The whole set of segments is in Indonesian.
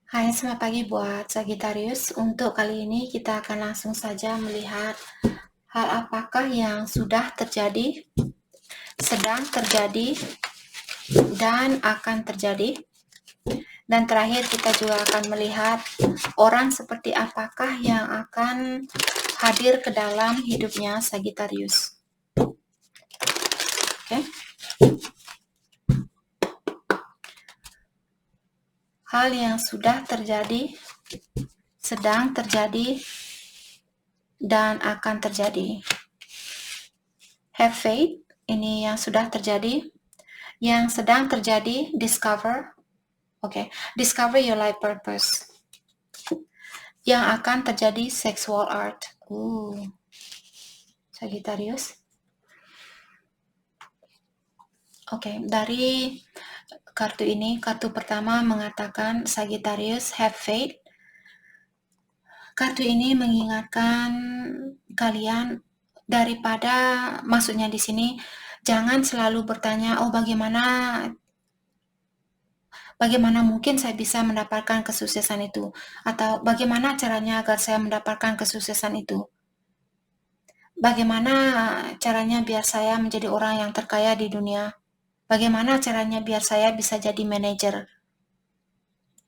Hai, selamat pagi buat Sagittarius. Untuk kali ini kita akan langsung saja melihat hal apakah yang sudah terjadi, sedang terjadi, dan akan terjadi. Dan terakhir kita juga akan melihat orang seperti apakah yang akan hadir ke dalam hidupnya Sagittarius. Oke. Hal yang sudah terjadi, sedang terjadi, dan akan terjadi. Have faith, ini yang sudah terjadi. Yang sedang terjadi, discover. Discover your life purpose. Yang akan terjadi, sexual art. Sagittarius. Dari kartu ini, kartu pertama mengatakan Sagittarius, have faith. Kartu ini mengingatkan kalian daripada, maksudnya di sini, jangan selalu bertanya, bagaimana mungkin saya bisa mendapatkan kesuksesan itu? Atau bagaimana caranya agar saya mendapatkan kesuksesan itu? Bagaimana caranya biar saya menjadi orang yang terkaya di dunia? Bagaimana caranya biar saya bisa jadi manajer,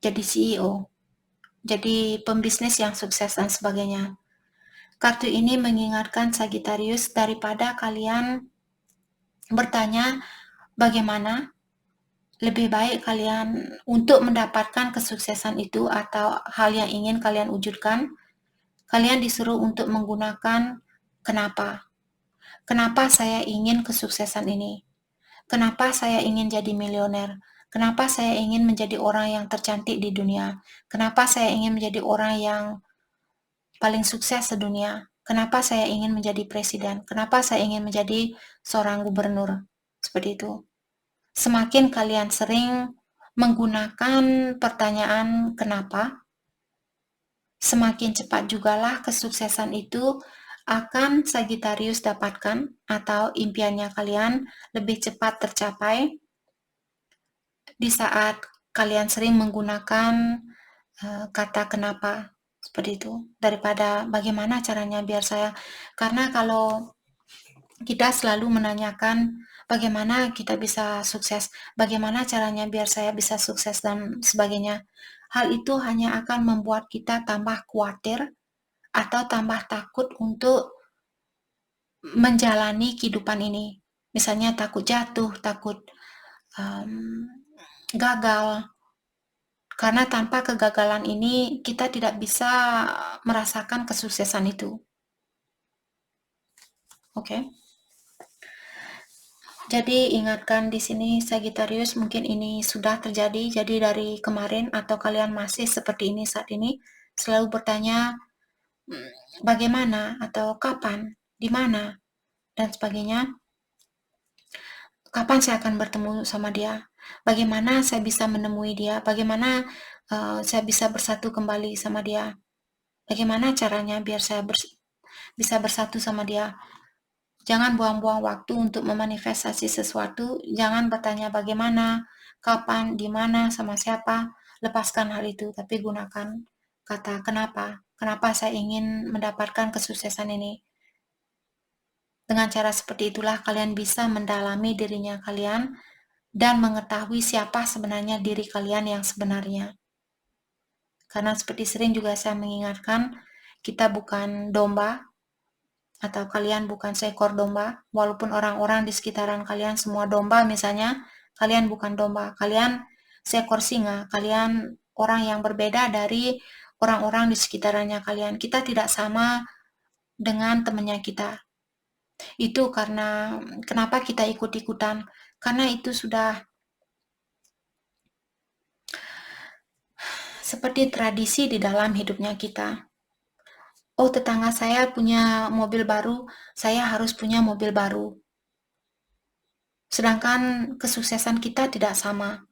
jadi CEO, jadi pembisnis yang sukses dan sebagainya? Kartu ini mengingatkan Sagittarius daripada kalian bertanya bagaimana, lebih baik kalian untuk mendapatkan kesuksesan itu atau hal yang ingin kalian wujudkan, kalian disuruh untuk menggunakan kenapa. Kenapa saya ingin kesuksesan ini? Kenapa saya ingin jadi milioner? Kenapa saya ingin menjadi orang yang tercantik di dunia? Kenapa saya ingin menjadi orang yang paling sukses sedunia? Kenapa saya ingin menjadi presiden? Kenapa saya ingin menjadi seorang gubernur? Seperti itu. Semakin kalian sering menggunakan pertanyaan kenapa, semakin cepat jugalah kesuksesan itu akan Sagittarius dapatkan atau impiannya kalian lebih cepat tercapai di saat kalian sering menggunakan kata kenapa seperti itu daripada bagaimana caranya biar saya. Karena kalau kita selalu menanyakan bagaimana kita bisa sukses, bagaimana caranya biar saya bisa sukses dan sebagainya, hal itu hanya akan membuat kita tambah khawatir atau tambah takut untuk menjalani kehidupan ini. Misalnya takut jatuh, takut gagal. Karena tanpa kegagalan ini kita tidak bisa merasakan kesuksesan itu. Oke. Jadi ingatkan di sini Sagittarius, mungkin ini sudah terjadi, jadi dari kemarin atau kalian masih seperti ini saat ini, selalu bertanya bagaimana atau kapan, di mana, dan sebagainya. Kapan saya akan bertemu sama dia? Bagaimana saya bisa menemui dia? Bagaimana saya bisa bersatu kembali sama dia? Bagaimana caranya biar saya bisa bersatu sama dia? Jangan buang-buang waktu untuk memanifestasi sesuatu. Jangan bertanya bagaimana, kapan, di mana, sama siapa. Lepaskan hal itu, tapi gunakan kata kenapa. Kenapa saya ingin mendapatkan kesuksesan ini. Dengan cara seperti itulah kalian bisa mendalami dirinya kalian dan mengetahui siapa sebenarnya diri kalian yang sebenarnya. Karena seperti sering juga saya mengingatkan, kita bukan domba, atau kalian bukan seekor domba, walaupun orang-orang di sekitaran kalian semua domba misalnya, kalian bukan domba, kalian seekor singa, kalian orang yang berbeda dari orang-orang di sekitarannya kalian. Kita tidak sama dengan temannya kita. Itu karena kenapa kita ikut-ikutan, karena itu sudah seperti tradisi di dalam hidupnya kita. Oh, tetangga saya punya mobil baru, saya harus punya mobil baru. Sedangkan kesuksesan kita tidak sama.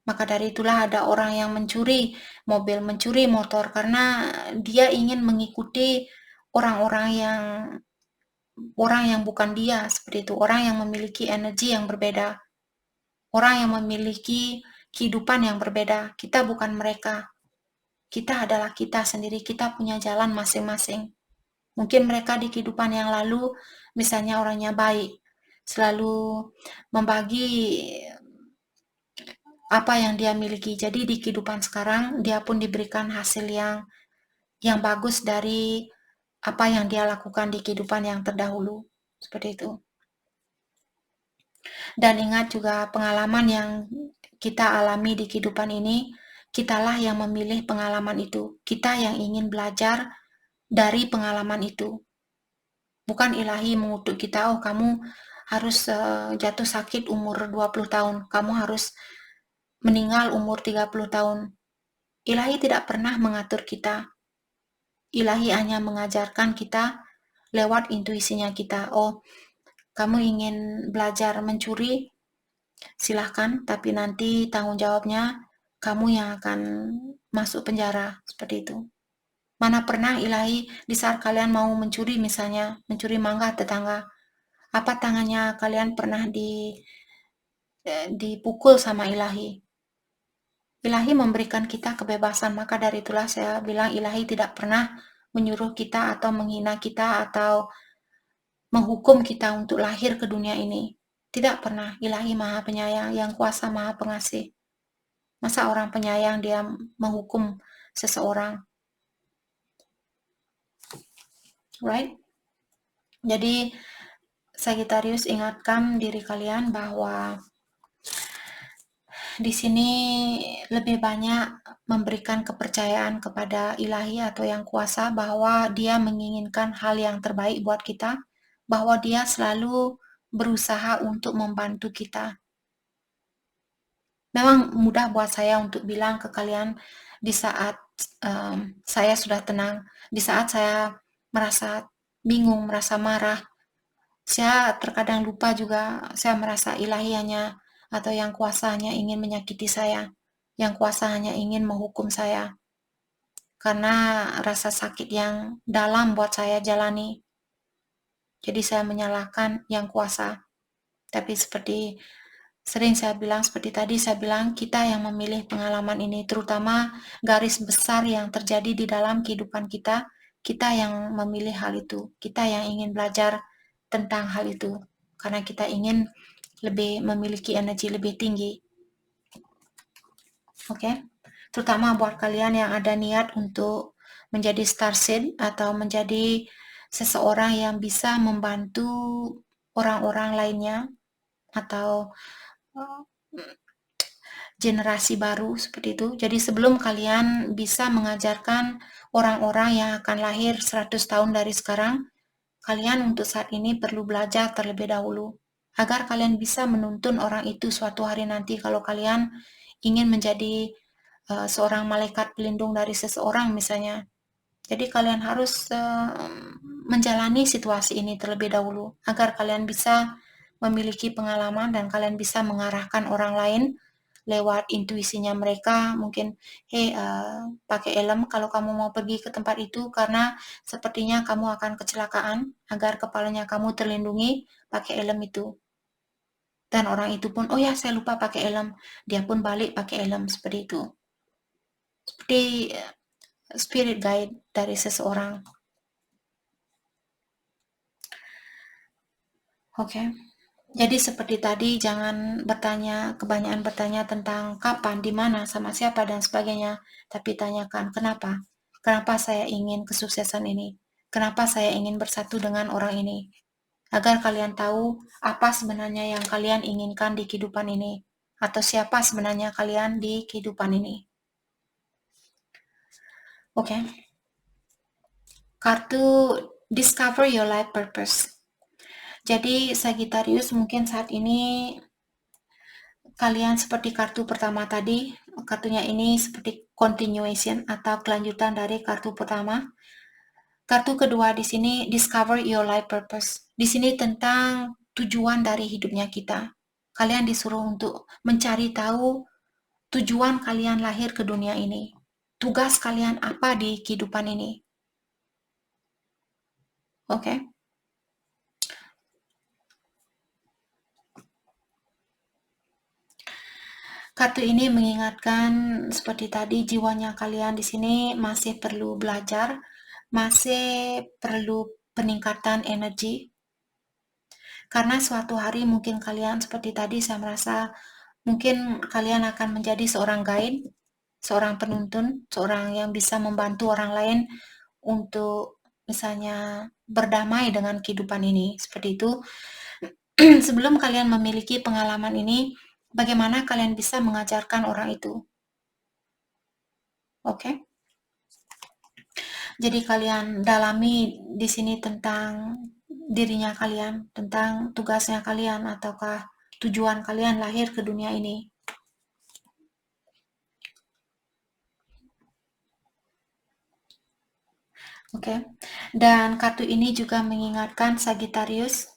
Maka dari itulah ada orang yang mencuri mobil, mencuri motor, karena dia ingin mengikuti orang yang bukan dia, seperti itu. Orang yang memiliki energi yang berbeda. Orang yang memiliki kehidupan yang berbeda. Kita bukan mereka. Kita adalah kita sendiri, kita punya jalan masing-masing. Mungkin mereka di kehidupan yang lalu, misalnya orangnya baik, selalu membagi apa yang dia miliki. Jadi di kehidupan sekarang, dia pun diberikan hasil yang bagus dari apa yang dia lakukan di kehidupan yang terdahulu. Seperti itu. Dan ingat juga pengalaman yang kita alami di kehidupan ini, kitalah yang memilih pengalaman itu. Kita yang ingin belajar dari pengalaman itu. Bukan ilahi mengutuk kita, oh kamu harus jatuh sakit umur 20 tahun, kamu harus meninggal umur 30 tahun. Ilahi tidak pernah mengatur kita. Ilahi hanya mengajarkan kita lewat intuisinya kita. Oh, kamu ingin belajar mencuri, silahkan, tapi nanti tanggung jawabnya kamu yang akan masuk penjara, seperti itu. Mana pernah ilahi di saat kalian mau mencuri, misalnya mencuri mangga tetangga, apa tangannya kalian pernah dipukul sama ilahi? Ilahi memberikan kita kebebasan, maka dari itulah saya bilang ilahi tidak pernah menyuruh kita atau menghina kita atau menghukum kita untuk lahir ke dunia ini. Tidak pernah. Ilahi maha penyayang, yang kuasa maha pengasih. Masa orang penyayang dia menghukum seseorang? Right? Jadi Sagittarius, ingatkan diri kalian bahwa di sini lebih banyak memberikan kepercayaan kepada ilahi atau yang kuasa bahwa dia menginginkan hal yang terbaik buat kita, bahwa dia selalu berusaha untuk membantu kita. Memang mudah buat saya untuk bilang ke kalian di saat saya sudah tenang, di saat saya merasa bingung, merasa marah, saya terkadang lupa juga, saya merasa ilahi hanya atau yang kuasa hanya ingin menyakiti saya, yang kuasa hanya ingin menghukum saya, karena rasa sakit yang dalam buat saya jalani. Jadi saya menyalahkan yang kuasa. Tapi seperti sering saya bilang, seperti tadi saya bilang, kita yang memilih pengalaman ini, terutama garis besar yang terjadi di dalam kehidupan kita, kita yang memilih hal itu, kita yang ingin belajar tentang hal itu, karena kita ingin lebih memiliki energi lebih tinggi. Oke? Terutama buat kalian yang ada niat untuk menjadi starseed atau menjadi seseorang yang bisa membantu orang-orang lainnya atau generasi baru seperti itu. Jadi sebelum kalian bisa mengajarkan orang-orang yang akan lahir 100 tahun dari sekarang, kalian untuk saat ini perlu belajar terlebih dahulu agar kalian bisa menuntun orang itu suatu hari nanti kalau kalian ingin menjadi seorang malaikat pelindung dari seseorang misalnya. Jadi kalian harus menjalani situasi ini terlebih dahulu agar kalian bisa memiliki pengalaman dan kalian bisa mengarahkan orang lain lewat intuisinya mereka. Mungkin, hey, pakai helm kalau kamu mau pergi ke tempat itu karena sepertinya kamu akan kecelakaan, agar kepalanya kamu terlindungi, pakai helm itu. Dan orang itu pun, oh ya saya lupa pakai helm, dia pun balik pakai helm, seperti itu. Seperti spirit guide dari seseorang. Oke. Jadi seperti tadi, jangan kebanyakan bertanya tentang kapan, di mana, sama siapa, dan sebagainya. Tapi tanyakan, kenapa? Kenapa saya ingin kesuksesan ini? Kenapa saya ingin bersatu dengan orang ini? Agar kalian tahu apa sebenarnya yang kalian inginkan di kehidupan ini. Atau siapa sebenarnya kalian di kehidupan ini. Oke. Kartu Discover Your Life Purpose. Jadi Sagittarius mungkin saat ini kalian seperti kartu pertama tadi, kartunya ini seperti continuation atau kelanjutan dari kartu pertama. Kartu kedua di sini Discover Your Life Purpose. Di sini tentang tujuan dari hidupnya kita. Kalian disuruh untuk mencari tahu tujuan kalian lahir ke dunia ini. Tugas kalian apa di kehidupan ini. Oke? Kartu ini mengingatkan seperti tadi, jiwanya kalian di sini masih perlu belajar, masih perlu peningkatan energi. Karena suatu hari mungkin kalian seperti tadi saya merasa mungkin kalian akan menjadi seorang guide, seorang penuntun, seorang yang bisa membantu orang lain untuk misalnya berdamai dengan kehidupan ini. Seperti itu. Sebelum kalian memiliki pengalaman ini, bagaimana kalian bisa mengajarkan orang itu? Oke? Jadi kalian dalami di sini tentang dirinya kalian, tentang tugasnya kalian, ataukah tujuan kalian lahir ke dunia ini. Oke. Dan kartu ini juga mengingatkan Sagittarius,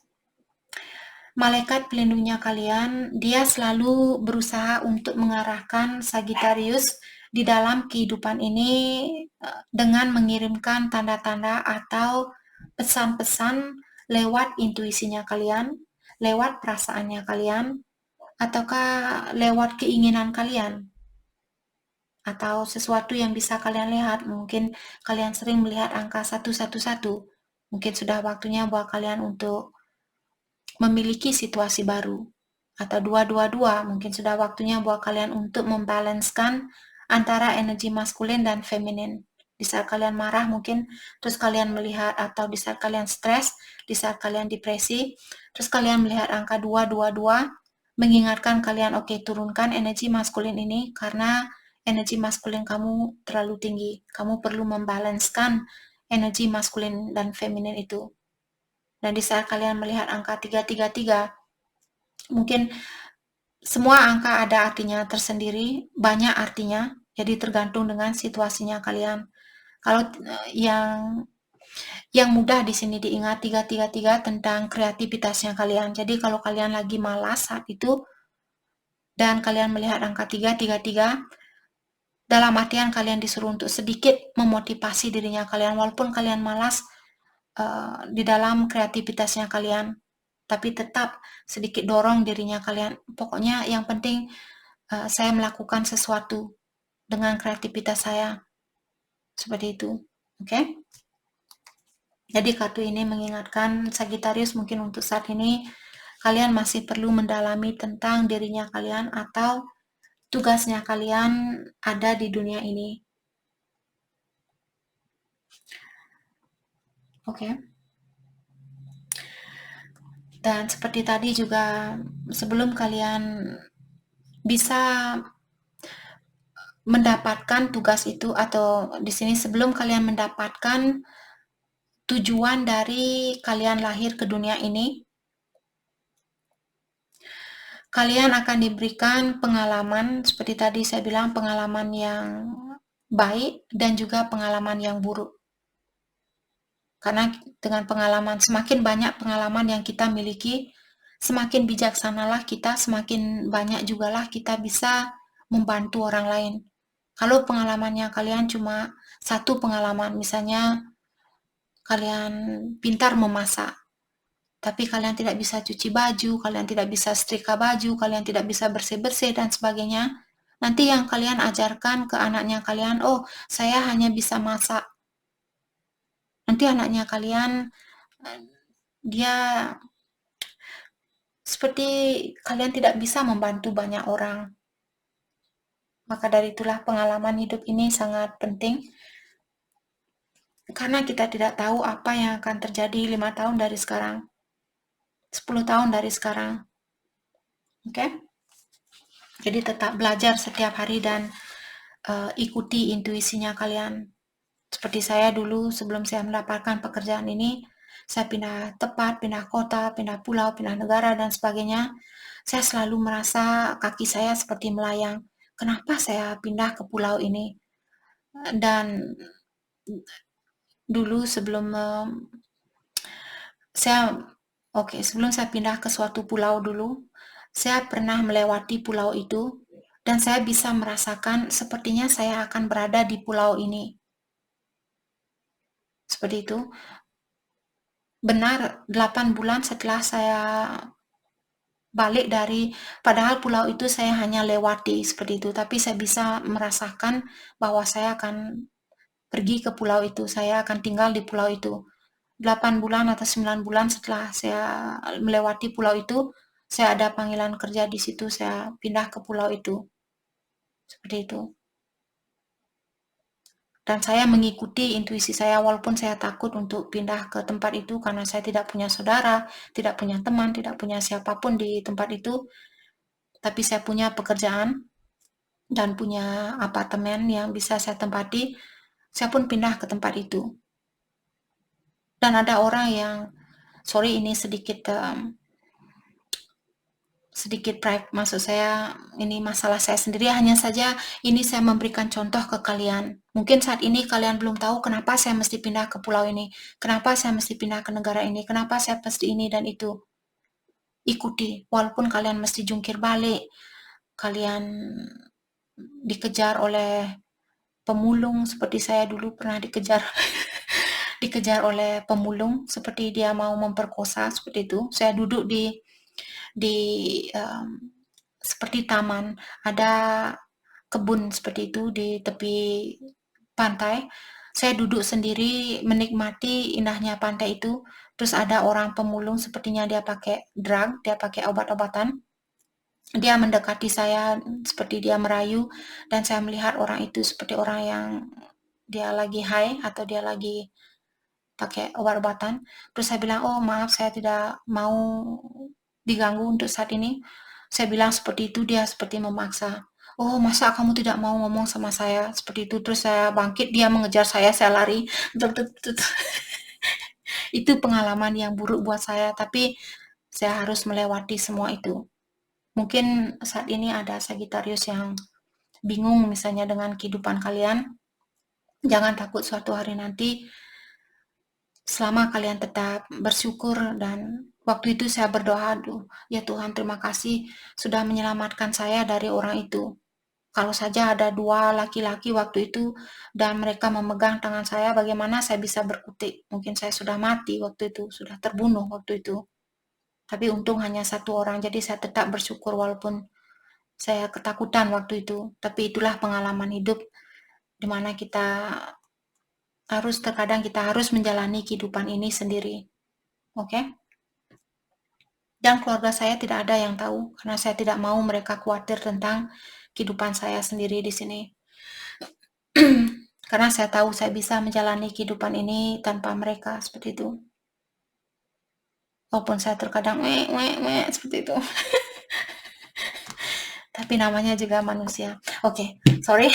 malaikat pelindungnya kalian, dia selalu berusaha untuk mengarahkan Sagittarius di dalam kehidupan ini dengan mengirimkan tanda-tanda atau pesan-pesan lewat intuisinya kalian, lewat perasaannya kalian, ataukah lewat keinginan kalian, atau sesuatu yang bisa kalian lihat. Mungkin kalian sering melihat angka 111. Mungkin sudah waktunya buat kalian untuk memiliki situasi baru. Atau 222, mungkin sudah waktunya buat kalian untuk membalanskan antara energi maskulin dan feminin. Di saat kalian marah mungkin, terus kalian melihat, atau di saat kalian stres, di saat kalian depresi, terus kalian melihat angka 222, mengingatkan kalian, oke, turunkan energi maskulin ini, karena energi maskulin kamu terlalu tinggi. Kamu perlu membalanskan energi maskulin dan feminin itu. Dan di saat kalian melihat angka 333, mungkin semua angka ada artinya tersendiri, banyak artinya, jadi tergantung dengan situasinya kalian. Kalau yang mudah di sini diingat 333 tentang kreativitasnya kalian. Jadi kalau kalian lagi malas saat itu dan kalian melihat angka 333, dalam artian kalian disuruh untuk sedikit memotivasi dirinya kalian walaupun kalian malas di dalam kreativitasnya kalian, tapi tetap sedikit dorong dirinya kalian. Pokoknya yang penting saya melakukan sesuatu dengan kreativitas saya. Seperti itu. Oke? Jadi kartu ini mengingatkan Sagittarius mungkin untuk saat ini kalian masih perlu mendalami tentang dirinya kalian atau tugasnya kalian ada di dunia ini. Oke? Dan seperti tadi juga sebelum kalian bisa mendapatkan tugas itu, atau di sini sebelum kalian mendapatkan tujuan dari kalian lahir ke dunia ini, kalian akan diberikan pengalaman, seperti tadi saya bilang, pengalaman yang baik dan juga pengalaman yang buruk. Karena dengan pengalaman, semakin banyak pengalaman yang kita miliki, semakin bijaksanalah kita, semakin banyak jugalah kita bisa membantu orang lain. Kalau pengalamannya kalian cuma satu pengalaman, misalnya kalian pintar memasak, tapi kalian tidak bisa cuci baju, kalian tidak bisa setrika baju, kalian tidak bisa bersih-bersih dan sebagainya. Nanti yang kalian ajarkan ke anaknya kalian, oh saya hanya bisa masak. Nanti anaknya kalian, dia seperti kalian tidak bisa membantu banyak orang. Maka dari itulah pengalaman hidup ini sangat penting. Karena kita tidak tahu apa yang akan terjadi 5 tahun dari sekarang. 10 tahun dari sekarang. Oke? Jadi tetap belajar setiap hari dan ikuti intuisinya kalian. Seperti saya dulu sebelum saya mendapatkan pekerjaan ini, saya pindah tempat, pindah kota, pindah pulau, pindah negara dan sebagainya. Saya selalu merasa kaki saya seperti melayang. Kenapa saya pindah ke pulau ini? Dan dulu sebelum sebelum saya pindah ke suatu pulau dulu, saya pernah melewati pulau itu dan saya bisa merasakan sepertinya saya akan berada di pulau ini. Seperti itu. Benar, 8 bulan setelah saya balik dari, padahal pulau itu saya hanya lewati seperti itu, tapi saya bisa merasakan bahwa saya akan pergi ke pulau itu, saya akan tinggal di pulau itu. 8 bulan atau 9 bulan setelah saya melewati pulau itu, saya ada panggilan kerja di situ, saya pindah ke pulau itu. Seperti itu. Dan saya mengikuti intuisi saya walaupun saya takut untuk pindah ke tempat itu karena saya tidak punya saudara, tidak punya teman, tidak punya siapapun di tempat itu, tapi saya punya pekerjaan dan punya apartemen yang bisa saya tempati, saya pun pindah ke tempat itu. Dan ada orang yang, sorry ini sedikit sedikit private, maksud saya ini masalah saya sendiri, hanya saja ini saya memberikan contoh ke kalian. Mungkin saat ini kalian belum tahu kenapa saya mesti pindah ke pulau ini, kenapa saya mesti pindah ke negara ini, kenapa saya mesti ini dan itu. Ikuti, walaupun kalian mesti jungkir balik, kalian dikejar oleh pemulung seperti saya dulu pernah dikejar dikejar oleh pemulung seperti dia mau memperkosa seperti itu. Saya duduk di seperti taman, ada kebun seperti itu di tepi pantai. Saya duduk sendiri menikmati indahnya pantai itu. Terus ada orang pemulung sepertinya dia pakai drug, dia pakai obat-obatan. Dia mendekati saya seperti dia merayu dan saya melihat orang itu seperti orang yang dia lagi high atau dia lagi pakai obat-obatan. Terus saya bilang, oh maaf saya tidak mau diganggu untuk saat ini. Saya bilang seperti itu, dia seperti memaksa. Oh masa kamu tidak mau ngomong sama saya seperti itu. Terus saya bangkit, dia mengejar saya lari. Itu pengalaman yang buruk buat saya, tapi saya harus melewati semua itu. Mungkin saat ini ada Sagittarius yang bingung misalnya dengan kehidupan kalian. Jangan takut, suatu hari nanti selama kalian tetap bersyukur, dan waktu itu saya berdoa, aduh ya Tuhan terima kasih sudah menyelamatkan saya dari orang itu. Kalau saja ada 2 laki-laki waktu itu dan mereka memegang tangan saya, bagaimana saya bisa berkutik? Mungkin saya sudah mati waktu itu, sudah terbunuh waktu itu. Tapi untung hanya 1 orang, jadi saya tetap bersyukur walaupun saya ketakutan waktu itu. Tapi itulah pengalaman hidup di mana kita terkadang kita harus menjalani kehidupan ini sendiri. Oke? Dan keluarga saya tidak ada yang tahu karena saya tidak mau mereka khawatir tentang kehidupan saya sendiri di sini. Karena saya tahu saya bisa menjalani kehidupan ini tanpa mereka seperti itu. Walaupun saya terkadang seperti itu. Tapi namanya juga manusia. Oke, sorry.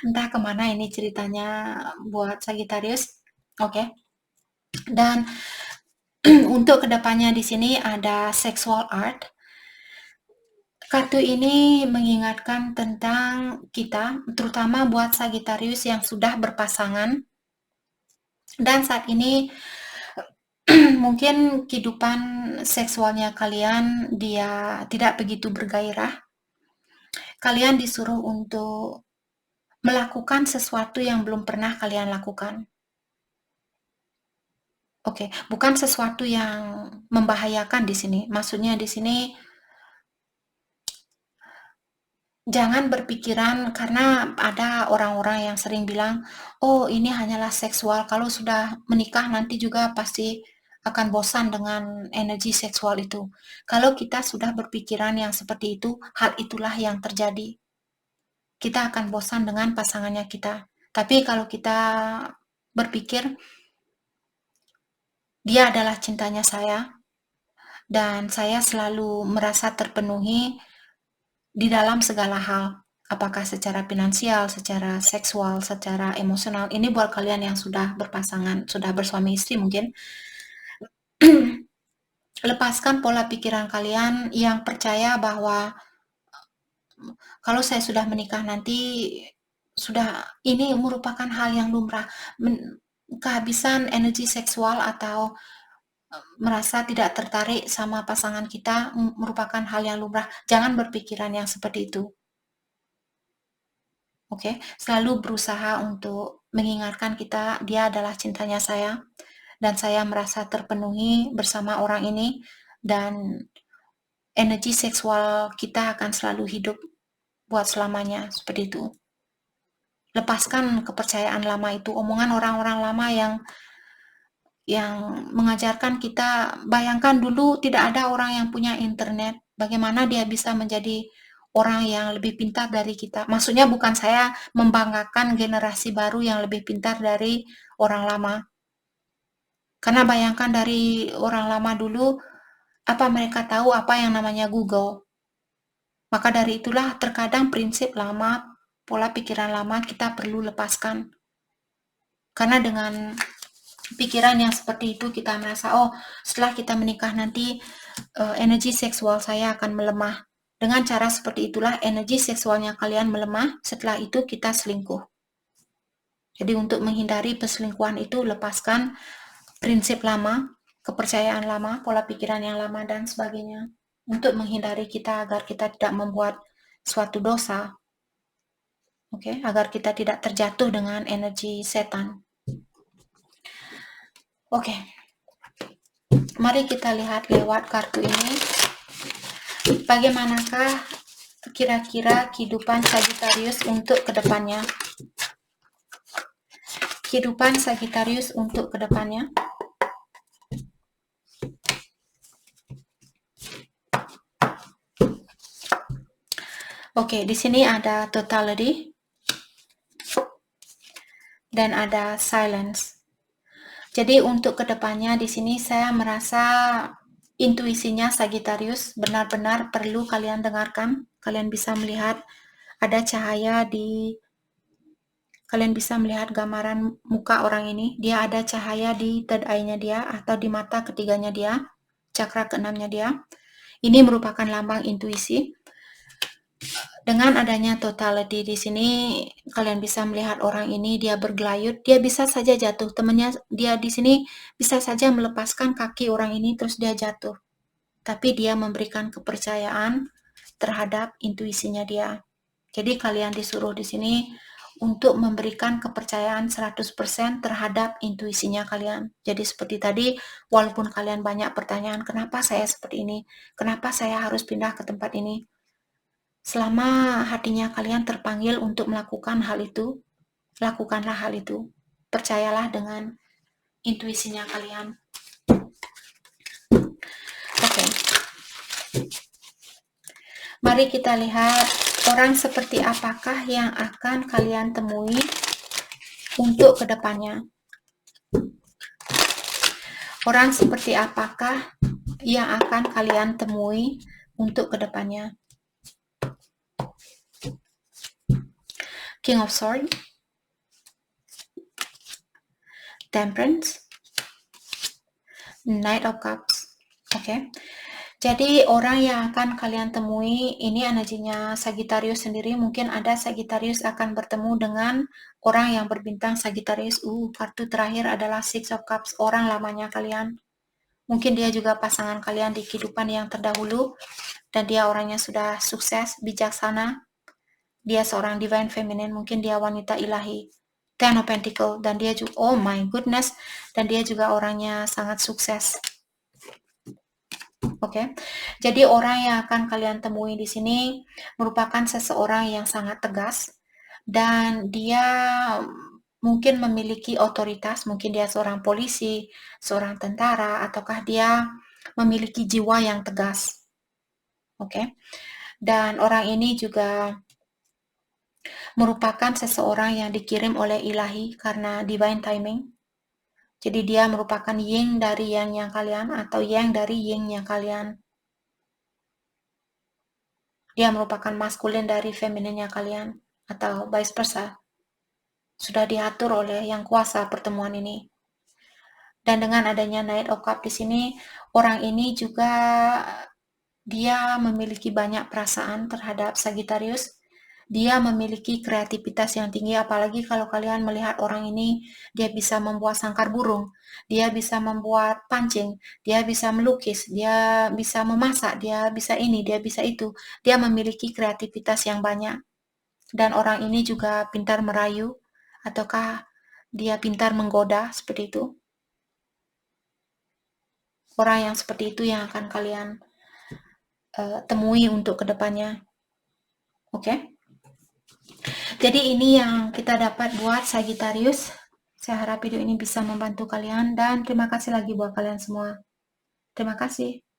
Entah kemana ini ceritanya buat Sagittarius. Oke. Dan untuk kedepannya di sini ada sexual art. Kartu ini mengingatkan tentang kita, terutama buat Sagittarius yang sudah berpasangan. Dan saat ini mungkin kehidupan seksualnya kalian dia tidak begitu bergairah. Kalian disuruh untuk melakukan sesuatu yang belum pernah kalian lakukan. Oke, bukan sesuatu yang membahayakan di sini. Maksudnya di sini jangan berpikiran, karena ada orang-orang yang sering bilang, oh ini hanyalah seksual, kalau sudah menikah nanti juga pasti akan bosan dengan energi seksual itu. Kalau kita sudah berpikiran yang seperti itu, hal itulah yang terjadi. Kita akan bosan dengan pasangannya kita. Tapi kalau kita berpikir, dia adalah cintanya saya, dan saya selalu merasa terpenuhi di dalam segala hal, apakah secara finansial, secara seksual, secara emosional. Ini buat kalian yang sudah berpasangan, sudah bersuami istri mungkin. Lepaskan pola pikiran kalian yang percaya bahwa kalau saya sudah menikah nanti sudah, ini merupakan hal yang lumrah. Kehabisan energi seksual atau merasa tidak tertarik sama pasangan kita merupakan hal yang lumrah. Jangan berpikiran yang seperti itu. Oke, selalu berusaha untuk mengingatkan kita, dia adalah cintanya saya, dan saya merasa terpenuhi bersama orang ini, dan energi seksual kita akan selalu hidup buat selamanya, seperti itu. Lepaskan kepercayaan lama itu, omongan orang-orang lama yang mengajarkan kita. Bayangkan dulu tidak ada orang yang punya internet, bagaimana dia bisa menjadi orang yang lebih pintar dari kita. Maksudnya bukan saya membanggakan generasi baru yang lebih pintar dari orang lama. Karena bayangkan dari orang lama dulu, apa mereka tahu apa yang namanya Google. Maka dari itulah terkadang prinsip lama, pola pikiran lama kita perlu lepaskan. Karena dengan pikiran yang seperti itu kita merasa, oh setelah kita menikah nanti energi seksual saya akan melemah. Dengan cara seperti itulah energi seksualnya kalian melemah, setelah itu kita selingkuh. Jadi untuk menghindari perselingkuhan itu, lepaskan prinsip lama, kepercayaan lama, pola pikiran yang lama, dan sebagainya. Untuk menghindari kita agar kita tidak membuat suatu dosa. Oke, agar kita tidak terjatuh dengan energi setan. Oke. Mari kita lihat lewat kartu ini. Bagaimanakah kira-kira kehidupan Sagittarius untuk kedepannya? Kehidupan Sagittarius untuk kedepannya. Oke, di sini ada totality dan ada silence. Jadi untuk kedepannya di sini saya merasa intuisinya Sagittarius benar-benar perlu kalian dengarkan. Kalian bisa melihat ada cahaya kalian bisa melihat gambaran muka orang ini. Dia ada cahaya di third eye-nya dia atau di mata ketiganya dia, cakra keenamnya dia. Ini merupakan lambang intuisi. Dengan adanya totality di sini, kalian bisa melihat orang ini dia bergelayut, dia bisa saja jatuh. Temannya dia di sini bisa saja melepaskan kaki orang ini terus dia jatuh. Tapi dia memberikan kepercayaan terhadap intuisinya dia. Jadi kalian disuruh di sini untuk memberikan kepercayaan 100% terhadap intuisinya kalian. Jadi seperti tadi, walaupun kalian banyak pertanyaan, kenapa saya seperti ini? Kenapa saya harus pindah ke tempat ini? Selama hatinya kalian terpanggil untuk melakukan hal itu, lakukanlah hal itu. Percayalah dengan intuisinya kalian. Oke. Mari kita lihat orang seperti apakah yang akan kalian temui untuk kedepannya. Orang seperti apakah yang akan kalian temui untuk kedepannya. King of Swords, Temperance, Knight of Cups. Oke. Jadi orang yang akan kalian temui ini energinya Sagittarius sendiri. Mungkin ada Sagittarius akan bertemu dengan orang yang berbintang Sagittarius. Kartu terakhir adalah Six of Cups, orang lamanya kalian. Mungkin dia juga pasangan kalian di kehidupan yang terdahulu dan dia orangnya sudah sukses, bijaksana. Dia seorang divine feminine, mungkin dia wanita ilahi. Ten of Pentacles, dan dia juga, oh my goodness, dan dia juga orangnya sangat sukses. Oke. Jadi orang yang akan kalian temui di sini merupakan seseorang yang sangat tegas dan dia mungkin memiliki otoritas, mungkin dia seorang polisi, seorang tentara, ataukah dia memiliki jiwa yang tegas. Oke. Dan orang ini juga merupakan seseorang yang dikirim oleh ilahi karena divine timing. Jadi dia merupakan yin dari yang kalian atau yang dari yin-nya kalian. Dia merupakan maskulin dari femininnya kalian atau vice versa. Sudah diatur oleh yang kuasa pertemuan ini. Dan dengan adanya Knight of Cups di sini, orang ini juga dia memiliki banyak perasaan terhadap Sagittarius. Dia memiliki kreativitas yang tinggi, apalagi kalau kalian melihat orang ini, dia bisa membuat sangkar burung, dia bisa membuat pancing, dia bisa melukis, dia bisa memasak, dia bisa ini, dia bisa itu. Dia memiliki kreativitas yang banyak. Dan orang ini juga pintar merayu, ataukah dia pintar menggoda, seperti itu. Orang yang seperti itu yang akan kalian temui untuk kedepannya. Oke? Jadi ini yang kita dapat buat Sagittarius. Saya harap video ini bisa membantu kalian dan terima kasih lagi buat kalian semua. Terima kasih.